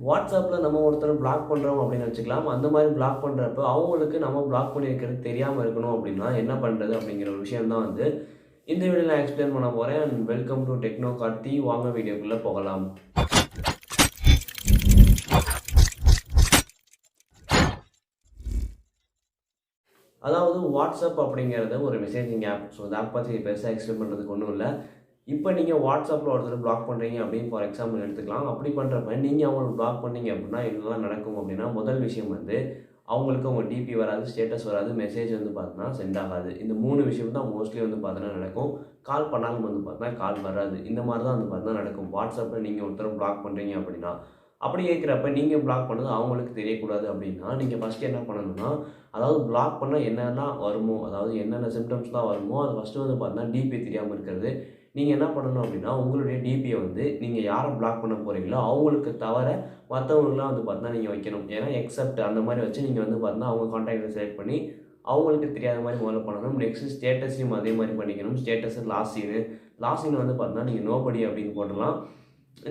வாட்ஸ்அப்பில் நம்ம ஒருத்தர் பிளாக் பண்ணுறோம் அப்படின்னு வச்சுக்கலாம். அந்த மாதிரி பிளாக் பண்ணுறப்ப அவங்களுக்கு நம்ம பிளாக் பண்ணியிருக்கிறது தெரியாமல் இருக்கணும் அப்படின்னா என்ன பண்ணுறது அப்படிங்கிற ஒரு விஷயம் தான் வந்து இந்த வீடியோவில் நான் எக்ஸ்பிளைன் பண்ண போகிறேன். And welcome to techno Karthi. வாங்க வீடியோக்குள்ளே போகலாம். அதாவது வாட்ஸ்அப் அப்படிங்கிறது ஒரு மெசேஜிங் ஆப். ஸோ இந்த ஆப் பற்றி பெருசாக எக்ஸ்பிளைன் பண்ணுறதுக்கு ஒன்றும் இல்லை. இப்போ நீங்கள் வாட்ஸ்அப்பில் ஒருத்தர் பிளாக் பண்ணுறீங்க அப்படின்னு ஃபார் எக்ஸாம்பிள் எடுத்துக்கலாம். அப்படி பண்ணுறப்ப நீங்கள் அவங்களுக்கு பிளாக் பண்ணீங்க அப்படின்னா என்னெல்லாம் நடக்கும் அப்படின்னா, முதல் விஷயம் வந்து அவங்களுக்கு அவங்க டிபி வராது, ஸ்டேட்டஸ் வராது, மெசேஜ் வந்து பார்த்தீங்கன்னா சென்ட் ஆகாது. இந்த 3 விஷயம் தான் மோஸ்ட்லி வந்து பார்த்தீங்கன்னா நடக்கும். கால் பண்ணாலும் வந்து பார்த்தீங்கன்னா கால் வராது. இந்த மாதிரி தான் வந்து பார்த்தீங்கன்னா நடக்கும். வாட்ஸ்அப்பில் நீங்கள் ஒருத்தர் பிளாக் பண்ணுறீங்க அப்படின்னா, அப்படி இருக்கிறப்ப நீங்கள் பிளாக் பண்ணது அவங்களுக்கு தெரியக்கூடாது அப்படின்னா, நீங்கள் ஃபஸ்ட்டு என்ன பண்ணணும்னா, அதாவது பிளாக் பண்ணால் என்னெல்லாம் வருமோ, அதாவது என்னென்ன சிம்டம்ஸ்லாம் வருமோ அது ஃபஸ்ட்டு வந்து பார்த்தீங்கன்னா டிபி தெரியாமல் இருக்கிறது. நீங்கள் என்ன பண்ணணும் அப்படின்னா, உங்களுடைய டிபியை வந்து நீங்கள் யாரை பிளாக் பண்ண போகிறீங்களோ அவங்களுக்கு தவிர மற்றவங்களுக்குலாம் வந்து பார்த்தீங்கன்னா நீங்கள் வைக்கணும். ஏன்னா எக்ஸப்ட் அந்த மாதிரி வச்சு நீங்கள் வந்து பார்த்தீங்கன்னா அவங்க கான்டாக்டை செலக்ட் பண்ணி அவங்களுக்கு தெரியாத மாதிரி முதல்ல பண்ணணும். நெக்ஸ்ட்டு ஸ்டேட்டஸையும் அதே மாதிரி பண்ணிக்கணும். ஸ்டேட்டஸு லாஸ்ட் சீன் வந்து பார்த்தீங்கன்னா நீங்கள் நோபடி அப்படின்னு போட்டுடலாம்.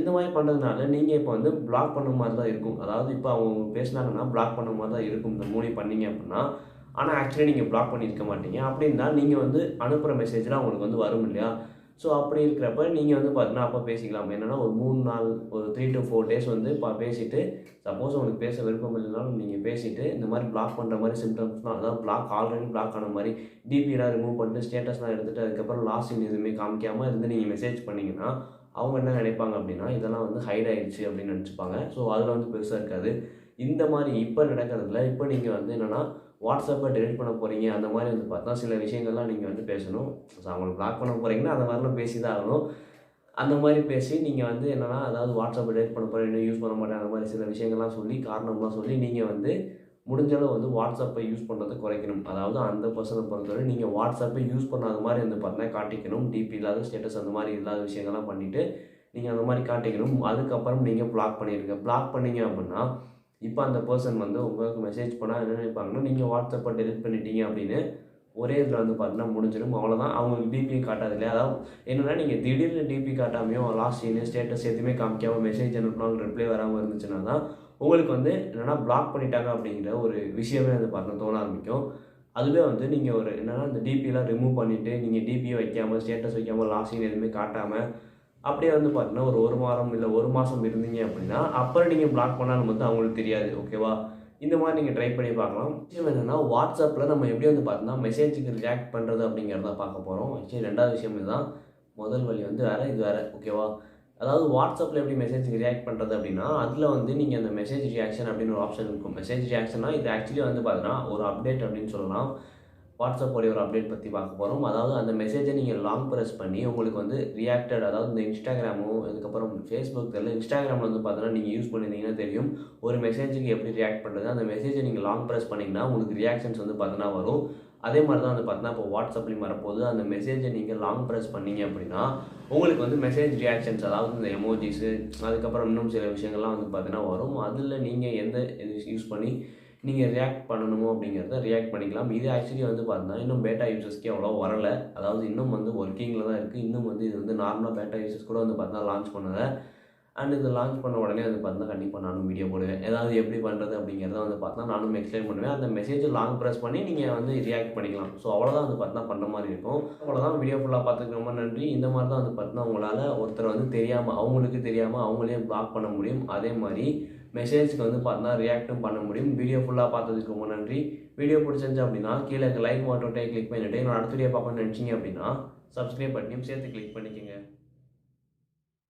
இந்த மாதிரி பண்ணுறதுனால நீங்கள் இப்போ வந்து பிளாக் பண்ண மாதிரி தான் இருக்கும். அதாவது இப்போ அவங்க பேசினாங்கன்னா பிளாக் பண்ண மாதிரி தான் இருக்கும். இந்த மூணு பண்ணீங்க அப்படின்னா, ஆனால் ஆக்சுவலி நீங்கள் பிளாக் பண்ணியிருக்க மாட்டீங்க. அப்படின்னா நீங்கள் வந்து அனுப்புகிற மெசேஜில் அவங்களுக்கு வந்து வரும் இல்லையா? ஸோ அப்படி இருக்கிறப்ப நீங்கள் வந்து பார்த்தீங்கன்னா அப்போ பேசிக்கலாம். என்னென்னா ஒரு 3 நாள், ஒரு 3 to 4 டேஸ் வந்து பேசிவிட்டு, சப்போஸ் உங்களுக்கு பேச விருப்பம் இல்லைனாலும் நீங்கள் பேசிவிட்டு இந்த மாதிரி பிளாக் பண்ணுற மாதிரி சிம்டம்ஸ்லாம், அதாவது ஆல்ரெடி பிளாக் ஆன மாதிரி டிபிலாம் ரிமூவ் பண்ணிட்டு ஸ்டேட்டஸ்லாம் எடுத்துகிட்டு அதுக்கப்புறம் லாஸ்ட் சீன் எதுவுமே காமிக்காமல் இருந்து நீங்கள் மெசேஜ் பண்ணிங்கன்னா அவங்க என்ன நினைப்பாங்க அப்படின்னா, இதெல்லாம் வந்து ஹைட் ஆகிடுச்சு அப்படின்னு நினச்சிப்பாங்க. ஸோ அதில் வந்து பெருசாக இருக்காது. இந்த மாதிரி இப்போ நடக்கிறதுல இப்போ நீங்கள் வந்து என்னென்னா வாட்ஸ்அப்பை டெலிட் பண்ண போகிறீங்க அந்த மாதிரி வந்து பார்த்தா சில விஷயங்கள்லாம் நீங்கள் வந்து பேசணும். ஸோ அவங்களை பிளாக் பண்ண போகிறீங்கன்னா அந்த மாதிரிலாம் பேசி தான் ஆகணும். அந்த மாதிரி பேசி நீங்கள் வந்து என்னென்னா, அதாவது வாட்ஸ்அப்பை டெலிட் பண்ண போகிறேன், இன்னும் யூஸ் பண்ண மாட்டேன், அந்த மாதிரி சில விஷயங்கள்லாம் சொல்லி காரணம்லாம் சொல்லி நீங்கள் வந்து முடிஞ்சளவு வந்து வாட்ஸ்அப்பை யூஸ் பண்ணுறதை குறைக்கணும். அதாவது அந்த பர்சனை பொறுத்தவரை நீங்கள் வாட்ஸ்அப்பை யூஸ் பண்ணாத மாதிரி வந்து பார்த்தீங்கன்னா காட்டிக்கணும். டிபி இல்லாத, ஸ்டேட்டஸ் அந்த மாதிரி இல்லாத விஷயங்கள்லாம் பண்ணிவிட்டு நீங்கள் அந்த மாதிரி காட்டிக்கணும். அதுக்கப்புறம் நீங்கள் பிளாக் பண்ணிடுங்க. பிளாக் பண்ணீங்க அப்படின்னா இப்போ அந்த பர்சன் வந்து உங்களுக்கு மெசேஜ் பண்ணால் என்ன நினைப்பாங்கன்னா, நீங்கள் வாட்ஸ்அப்பை டெலிட் பண்ணிட்டீங்க அப்படின்னு ஒரே இதில் வந்து பார்த்தீங்கன்னா முடிஞ்சிடும். அவ்வளோதான். அவங்களுக்கு டிபியும் காட்டாது இல்லையா? அதாவது என்னென்னா நீங்கள் திடீர்னு டிபி காட்டாமையோ லாஸ்ட் சீனு ஸ்டேட்டஸ் எதுவுமே காமிக்காமல் மெசேஜ் அனுப்பினாலும் ரிப்ளை வராமல் இருந்துச்சுன்னா தான் உங்களுக்கு வந்து என்னென்னா பிளாக் பண்ணிட்டாங்க அப்படிங்கிற ஒரு விஷயமே வந்து பார்த்தீங்கன்னா தோண ஆரம்பிக்கும். அதுவே வந்து நீங்கள் ஒரு என்னென்னா இந்த டிபிலாம் ரிமூவ் பண்ணிவிட்டு நீங்கள் டிபியை வைக்காமல், ஸ்டேட்டஸ் வைக்காமல், லாஸ்ட் சீன் எதுவுமே காட்டாமல் அப்படியே வந்து பார்த்தீங்கன்னா ஒரு வாரம் இல்லை 1 மாதம் இருந்தீங்க அப்படின்னா அப்புறம் நீங்கள் பிளாக் பண்ணாலும் வந்து அவங்களுக்கு தெரியாது. ஓகேவா? இந்த மாதிரி நீங்கள் ட்ரை பண்ணி பார்க்கலாம். விஷயம் என்னென்னா, வாட்ஸ்அப்பில் நம்ம எப்படி வந்து பார்த்தோம்னா மெசேஜுக்கு ரியாக்ட் பண்ணுறது அப்படிங்கிறத பார்க்க போகிறோம். ஆக்சுவலி 2வது விஷயம் இதுதான். முதல் வழி வந்து வேறு, இது வேறு. ஓகேவா? அதாவது வாட்ஸ்அப்பில் எப்படி மெசேஜுக்கு ரியாக்ட் பண்ணுறது அப்படின்னா, அதில் வந்து நீங்கள் அந்த மெசேஜ் ரியாக்ஷன் அப்படின்னு ஒரு ஆப்ஷன் இருக்கும். மெசேஜ் ரியாக்ஷன்னா இது ஆக்சுவலி வந்து பார்த்தீங்கன்னா ஒரு அப்டேட் அப்படின்னு சொல்லலாம். வாட்ஸ்அப்போடைய ஒரு அப்டேட் பற்றி பார்க்க போகிறோம். அதாவது அந்த மெசேஜை நீங்கள் லாங் ப்ரெஸ் பண்ணி உங்களுக்கு வந்து ரியாக்டட், அதாவது இந்த இன்ஸ்டாகிராமோ அதுக்கப்புறம் ஃபேஸ்புக் தெரியல, இன்ஸ்டாகிராமில் வந்து பார்த்தீங்கன்னா நீங்கள் யூஸ் பண்ணியிருந்தீங்கன்னா தெரியும். ஒரு மெசேஜுக்கு எப்படி ரியாக்ட் பண்ணுறது, அந்த மெசேஜை நீங்கள் லாங் ப்ரெஸ் பண்ணிங்கன்னா உங்களுக்கு ரியாக்ஷன்ஸ் வந்து பார்த்தீங்கன்னா வரும். அதே மாதிரி தான் வந்து பார்த்தீங்கன்னா இப்போ வாட்ஸ்அப்லேயும் வரப்போகுது. அந்த மெசேஜை நீங்கள் லாங் ப்ரெஸ் பண்ணீங்க அப்படின்னா உங்களுக்கு வந்து மெசேஜ் ரியாக்ஷன்ஸ், அதாவது இந்த எமோஜிஸு அதுக்கப்புறம் இன்னும் சில விஷயங்கள்லாம் வந்து பார்த்தீங்கன்னா வரும். அதில் நீங்கள் எந்த இது யூஸ் பண்ணி நீங்கள் ரியாக்ட் பண்ணணுமோ அப்படிங்கிறத ரியாக்ட் பண்ணிக்கலாம். இது ஆக்சுவலி வந்து பார்த்தீங்கன்னா இன்னும் பேட்டா யூசர்ஸ்க்கே அவ்வளோ வரலை. அதாவது இன்னும் வந்து ஒர்க்கிங்கில் தான் இருக்குது. இன்னும் வந்து இது வந்து நார்மலாக பேட்டா யூசர்ஸ் கூட வந்து பார்த்தீங்கன்னா லான்ச் பண்ணலை. அண்ட் இது லான்ச் பண்ண உடனே வந்து பார்த்தீங்கன்னா கண்டிப்பாக நானும் வீடியோ போடுவேன். ஏதாவது எப்படி பண்ணுறது அப்படிங்கிறத வந்து பார்த்தீங்கன்னா நானும் எக்ஸ்பிளைன் பண்ணுவேன். அந்த மெசேஜை லாங் ப்ரெஸ் பண்ணி நீங்கள் வந்து ரியாக்ட் பண்ணிக்கலாம். ஸோ அவ்வளோதான் வந்து பார்த்தீங்கன்னா பண்ணுற மாதிரி இருக்கும். அவ்வளோதான். வீடியோ ஃபுல்லாக பார்த்துக்கு ரொம்ப நன்றி. இந்த மாதிரி தான் வந்து பார்த்தீங்கன்னா உங்களால் ஒருத்தர் வந்து தெரியாமல், அவங்களுக்கு தெரியாமல் அவங்களே பிளாக் பண்ண முடியும். அதே மாதிரி மெசேஜ்க்கு வந்து பார்த்தீங்கன்னா ரியாக்டும் பண்ண முடியும். வீடியோ ஃபுல்லாக பார்த்ததுக்கு ரொம்ப நன்றி. வீடியோ பிடிச்சிருந்துச்சு அப்படின்னா கீழே லைக் மாட்டோட்டே கிளிக் பண்ணிவிட்டு என்னோட அடுத்த வீடியோ பார்க்கணும்னு நினச்சிங்க அப்படின்னா சப்ஸ்கிரைப் பண்ணியும் சேர்த்து கிளிக் பண்ணிக்கோங்க.